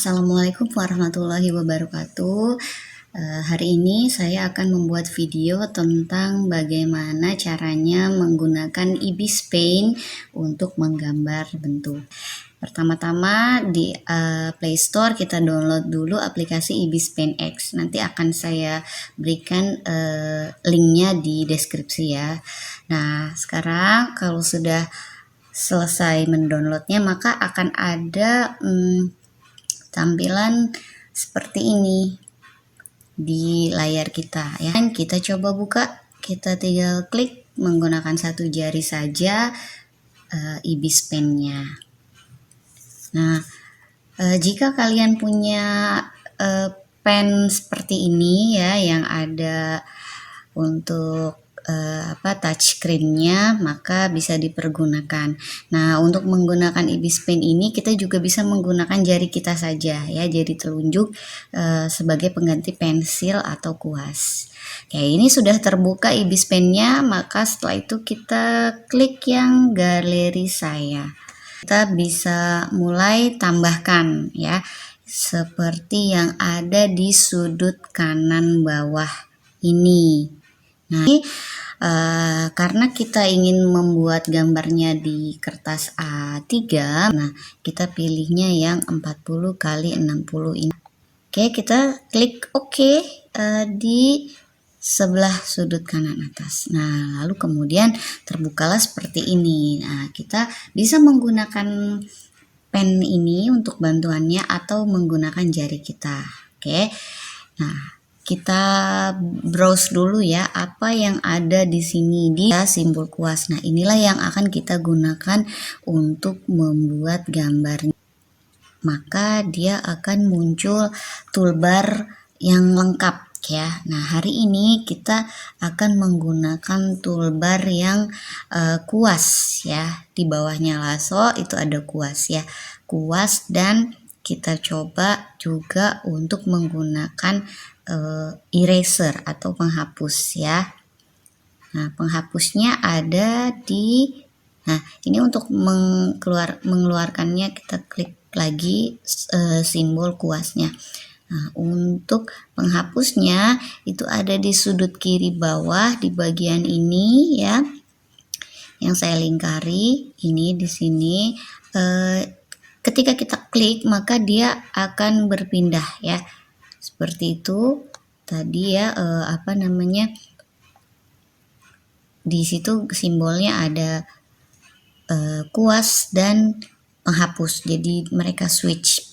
Assalamualaikum warahmatullahi wabarakatuh. Hari ini saya akan membuat video tentang bagaimana caranya menggunakan Ibis Paint untuk menggambar bentuk. Pertama-tama di Play Store kita download dulu aplikasi Ibis Paint X. Nanti akan saya berikan linknya di deskripsi ya. Nah, sekarang kalau sudah selesai mendownloadnya, maka akan ada tampilan seperti ini di layar kita ya. Kita coba buka, kita tinggal klik menggunakan satu jari saja Ibis Paint-nya. Nah, jika kalian punya pen seperti ini ya, yang ada untuk touchscreen-nya, maka bisa dipergunakan. Nah, untuk menggunakan Ibis Paint ini kita juga bisa menggunakan jari kita saja ya, jari telunjuk sebagai pengganti pensil atau kuas. Oke, ini sudah terbuka Ibis Paint-nya, maka setelah itu kita klik yang galeri saya. Kita bisa mulai tambahkan ya, seperti yang ada di sudut kanan bawah ini. Nah, karena kita ingin membuat gambarnya di kertas A3, nah kita pilihnya yang 40 x 60 ini. Oke, kita klik OK di sebelah sudut kanan atas. Nah, lalu kemudian terbukalah seperti ini. Nah, kita bisa menggunakan pen ini untuk bantuannya atau menggunakan jari kita. Oke. Nah, kita browse dulu ya apa yang ada di sini di simbol kuas. Nah, inilah yang akan kita gunakan untuk membuat gambarnya. Maka dia akan muncul toolbar yang lengkap ya. Nah, hari ini kita akan menggunakan toolbar yang kuas ya. Di bawahnya lasso itu ada kuas ya. Kuas, dan kita coba juga untuk menggunakan eraser atau penghapus ya. Nah, penghapusnya ada di, nah ini untuk mengeluarkannya kita klik lagi simbol kuasnya. Nah, untuk penghapusnya itu ada di sudut kiri bawah di bagian ini ya, yang saya lingkari ini di sini. Ketika kita klik maka dia akan berpindah ya. Seperti itu tadi ya, di situ simbolnya ada kuas dan penghapus, jadi mereka switch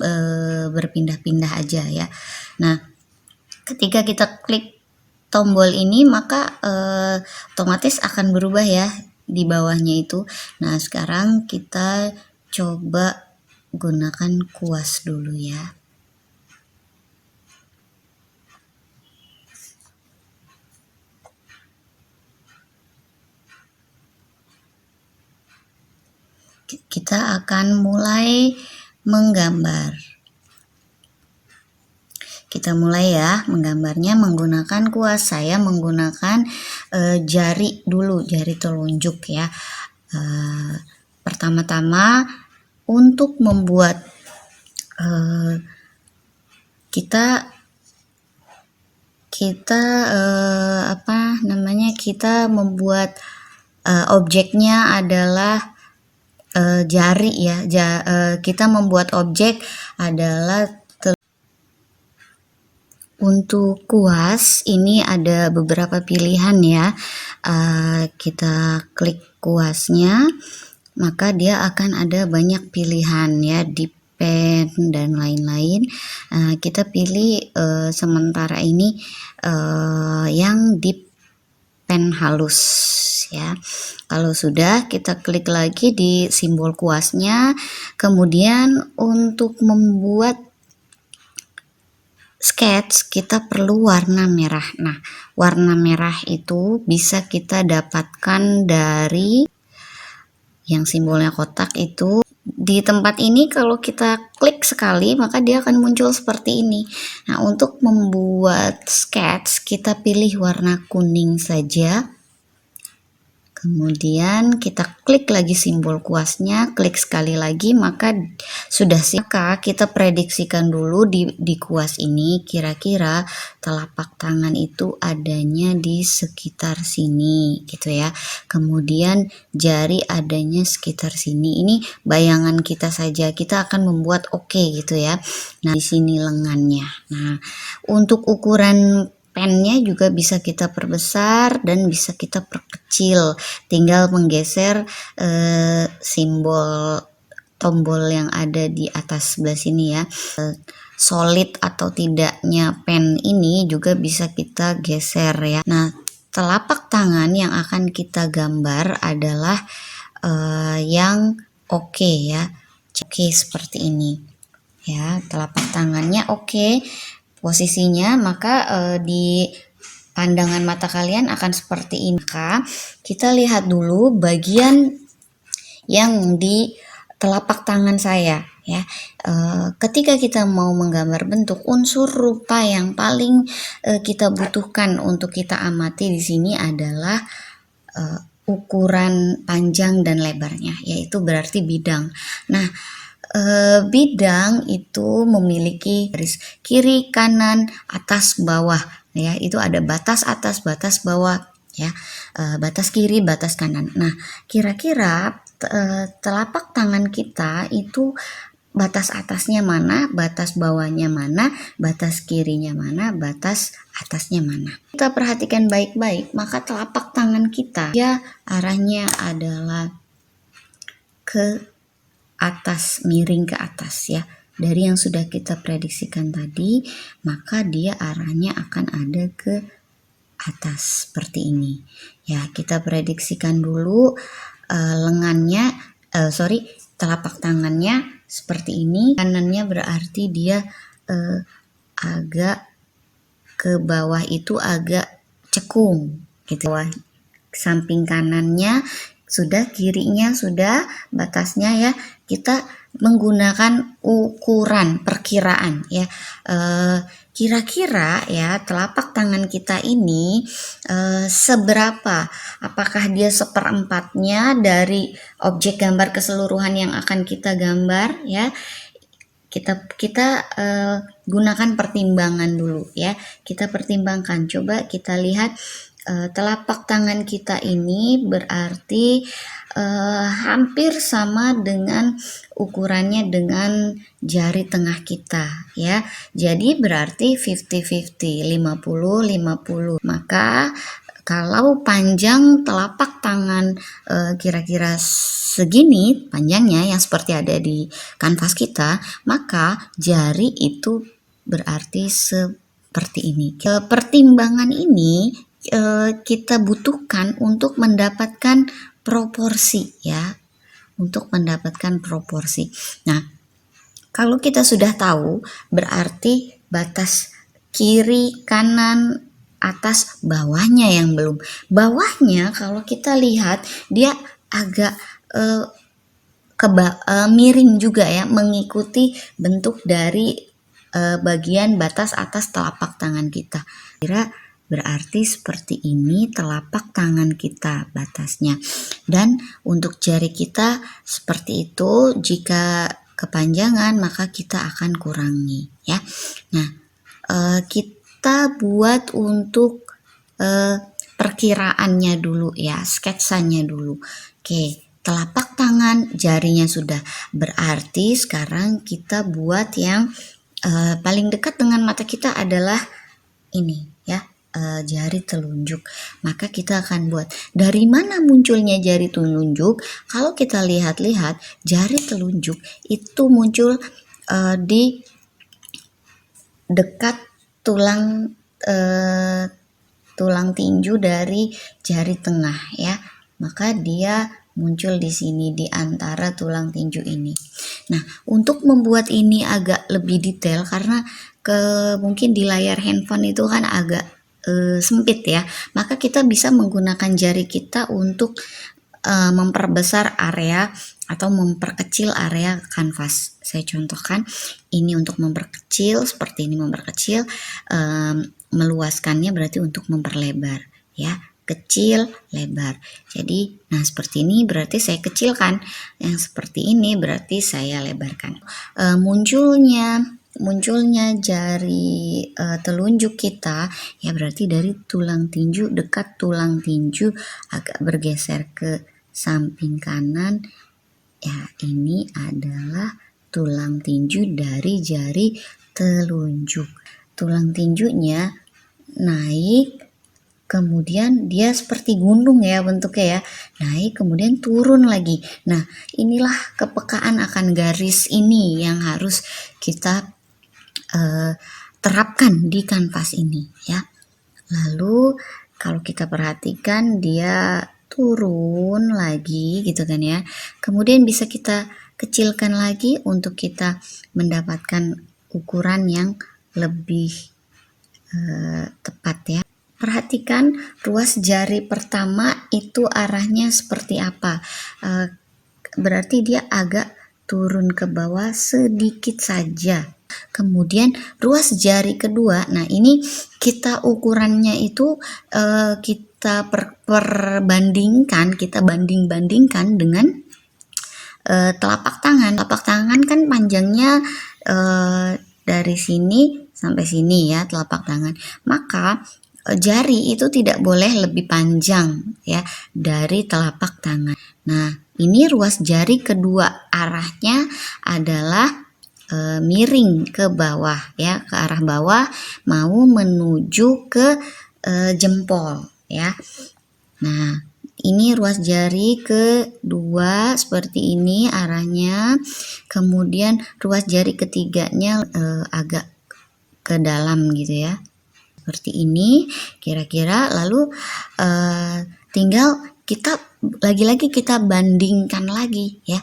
berpindah-pindah aja ya. Nah, ketika kita klik tombol ini maka otomatis akan berubah ya di bawahnya itu. Nah, sekarang kita coba gunakan kuas dulu ya. Kita akan mulai menggambar. Kita mulai ya menggambarnya menggunakan kuas. Saya menggunakan jari dulu, jari telunjuk ya. Pertama-tama untuk membuat kita membuat objeknya adalah jari ya. Kita membuat objek adalah untuk kuas ini ada beberapa pilihan ya. Kita klik kuasnya, maka dia akan ada banyak pilihan ya, di pen dan lain-lain. Kita pilih sementara ini yang di pen halus ya. Kalau sudah, kita klik lagi di simbol kuasnya. Kemudian untuk membuat sketch kita perlu warna merah. Nah, warna merah itu bisa kita dapatkan dari yang simbolnya kotak itu. Di tempat ini kalau kita klik sekali maka dia akan muncul seperti ini. Nah, untuk membuat sketch kita pilih warna kuning saja. Kemudian kita klik lagi simbol kuasnya, klik sekali lagi, maka sudah siap. Maka kita prediksikan dulu di kuas ini kira-kira telapak tangan itu adanya di sekitar sini gitu ya. Kemudian jari adanya sekitar sini. Ini bayangan kita saja, kita akan membuat oke gitu ya. Nah, di sini lengannya. Nah, untuk ukuran pennya juga bisa kita perbesar dan bisa kita perkecil, tinggal menggeser simbol tombol yang ada di atas sebelah sini ya. Solid atau tidaknya pen ini juga bisa kita geser ya. Nah, telapak tangan yang akan kita gambar adalah yang oke ya. Oke, seperti ini ya, telapak tangannya oke posisinya, maka di pandangan mata kalian akan seperti ini. Maka kita lihat dulu bagian yang di telapak tangan saya ya. Ketika kita mau menggambar bentuk, unsur rupa yang paling kita butuhkan untuk kita amati di sini adalah ukuran panjang dan lebarnya, yaitu berarti bidang. Nah, bidang itu memiliki garis kiri, kanan, atas, bawah ya. Itu ada batas atas, batas bawah ya, batas kiri, batas kanan. Nah, kira-kira telapak tangan kita itu batas atasnya mana, batas bawahnya mana, batas kirinya mana, batas atasnya mana. Kita perhatikan baik-baik, maka telapak tangan kita ya arahnya adalah ke atas, miring ke atas ya. Dari yang sudah kita prediksikan tadi, maka dia arahnya akan ada ke atas seperti ini ya. Kita prediksikan dulu lengannya, telapak tangannya seperti ini. Kanannya berarti dia agak ke bawah, itu agak cekung gitu. Samping kanannya sudah, kirinya sudah, batasnya ya. Kita menggunakan ukuran perkiraan ya. Kira-kira ya telapak tangan kita ini seberapa, apakah dia seperempatnya dari objek gambar keseluruhan yang akan kita gambar ya. Kita gunakan pertimbangan dulu ya. Kita pertimbangkan, coba kita lihat telapak tangan kita ini berarti hampir sama dengan ukurannya dengan jari tengah kita ya. Jadi berarti 50-50, 50-50. Maka kalau panjang telapak tangan kira-kira segini panjangnya yang seperti ada di kanvas kita, maka jari itu berarti seperti ini. Pertimbangan ini kita butuhkan untuk mendapatkan proporsi ya, untuk mendapatkan proporsi. Nah, kalau kita sudah tahu, berarti batas kiri, kanan, atas, bawahnya yang belum. Bawahnya kalau kita lihat dia agak miring juga ya, mengikuti bentuk dari bagian batas atas telapak tangan kita. Kira berarti seperti ini telapak tangan kita batasnya. Dan untuk jari kita seperti itu, jika kepanjangan maka kita akan kurangi ya. Nah, kita buat untuk perkiraannya dulu ya, sketsanya dulu. Oke, telapak tangan jarinya sudah, berarti sekarang kita buat yang paling dekat dengan mata kita adalah ini ya, jari telunjuk. Maka kita akan buat, dari mana munculnya jari telunjuk? Kalau kita lihat-lihat, jari telunjuk itu muncul di dekat tulang tinju dari jari tengah ya. Maka dia muncul di sini di antara tulang tinju ini. Nah, untuk membuat ini agak lebih detail, karena mungkin di layar handphone itu kan agak sempit ya, maka kita bisa menggunakan jari kita untuk memperbesar area atau memperkecil area kanvas. Saya contohkan ini untuk memperkecil, seperti ini memperkecil, meluaskannya berarti untuk memperlebar ya. kecil, lebar. Jadi, nah seperti ini berarti saya kecilkan, yang seperti ini berarti saya lebarkan. Munculnya jari telunjuk kita ya berarti dari tulang tinju, dekat tulang tinju agak bergeser ke samping kanan. Ya, ini adalah tulang tinju dari jari telunjuk. Tulang tinjunya naik, kemudian dia seperti gunung ya bentuknya ya, naik kemudian turun lagi. Nah, inilah kepekaan akan garis ini yang harus kita terapkan di kanvas ini ya. Lalu kalau kita perhatikan dia turun lagi gitu kan ya. Kemudian bisa kita kecilkan lagi untuk kita mendapatkan ukuran yang lebih tepat ya. Perhatikan ruas jari pertama itu arahnya seperti apa. Berarti dia agak turun ke bawah sedikit saja. Kemudian ruas jari kedua, nah ini kita ukurannya itu kita banding-bandingkan dengan telapak tangan. Telapak tangan kan panjangnya dari sini sampai sini ya telapak tangan. Maka jari itu tidak boleh lebih panjang ya dari telapak tangan. Nah, ini ruas jari kedua arahnya adalah miring ke bawah ya, ke arah bawah mau menuju ke jempol ya. Nah, ini ruas jari kedua seperti ini arahnya. Kemudian ruas jari ketiganya agak ke dalam gitu ya. Seperti ini kira-kira. Lalu tinggal kita lagi-lagi kita bandingkan lagi ya.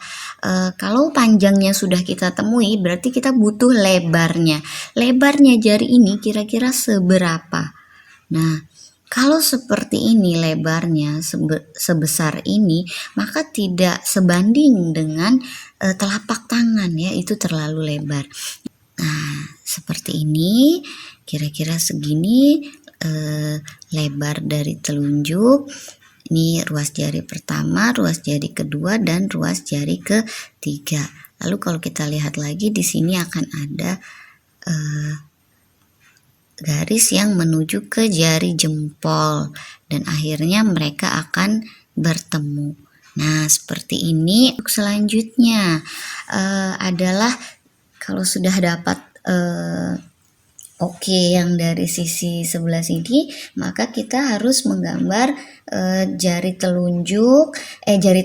Kalau panjangnya sudah kita temui berarti kita butuh lebarnya. Lebarnya jari ini kira-kira seberapa? Nah, kalau seperti ini lebarnya sebesar ini, maka tidak sebanding dengan telapak tangan ya, itu terlalu lebar. Nah, seperti ini, kira-kira segini lebar dari telunjuk. Ini ruas jari pertama, ruas jari kedua, dan ruas jari ketiga. Lalu kalau kita lihat lagi di sini akan ada garis yang menuju ke jari jempol dan akhirnya mereka akan bertemu. Nah, seperti ini. Untuk selanjutnya adalah kalau sudah dapat oke yang dari sisi sebelah sini, maka kita harus menggambar jari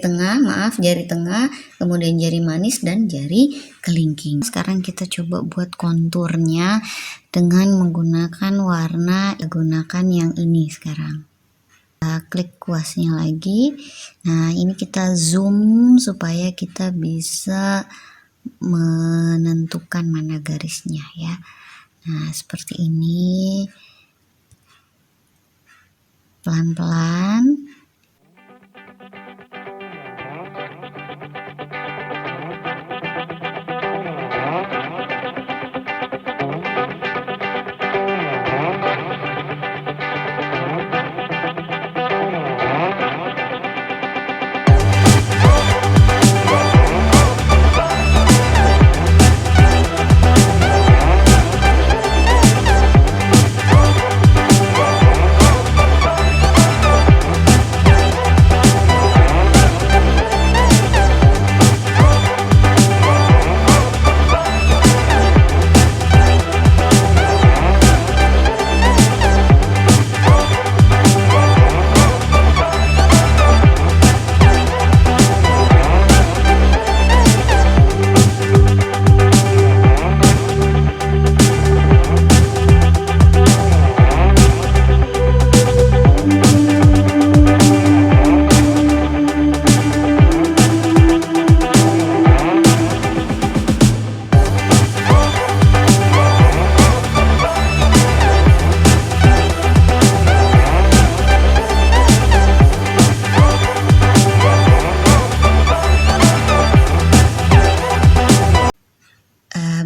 tengah, kemudian jari manis dan jari kelingking. Sekarang kita coba buat konturnya dengan menggunakan warna, gunakan yang ini sekarang. Kita klik kuasnya lagi. Nah, ini kita zoom supaya kita bisa menentukan mana garisnya ya. Nah, seperti ini. Pelan-pelan.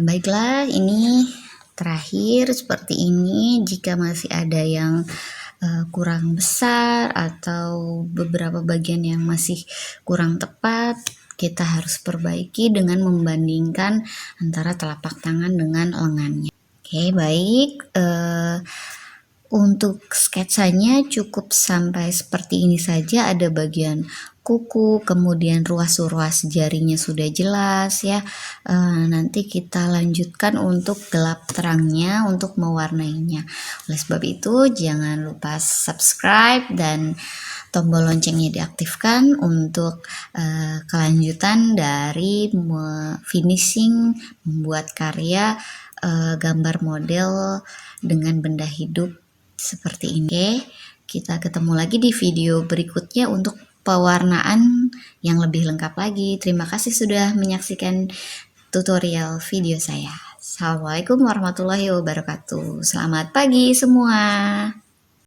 Baiklah, ini terakhir seperti ini. Jika masih ada yang kurang besar atau beberapa bagian yang masih kurang tepat, kita harus perbaiki dengan membandingkan antara telapak tangan dengan lengannya. Oke, baik. Untuk sketsanya cukup sampai seperti ini saja. Ada bagian kuku, kemudian ruas-ruas jarinya sudah jelas ya. Nanti kita lanjutkan untuk gelap terangnya, untuk mewarnainya. Oleh sebab itu jangan lupa subscribe dan tombol loncengnya diaktifkan untuk kelanjutan dari finishing membuat karya gambar model dengan benda hidup seperti ini. Oke, kita ketemu lagi di video berikutnya untuk pewarnaan yang lebih lengkap lagi. Terima kasih sudah menyaksikan tutorial video saya. Assalamualaikum warahmatullahi wabarakatuh. Selamat pagi semua.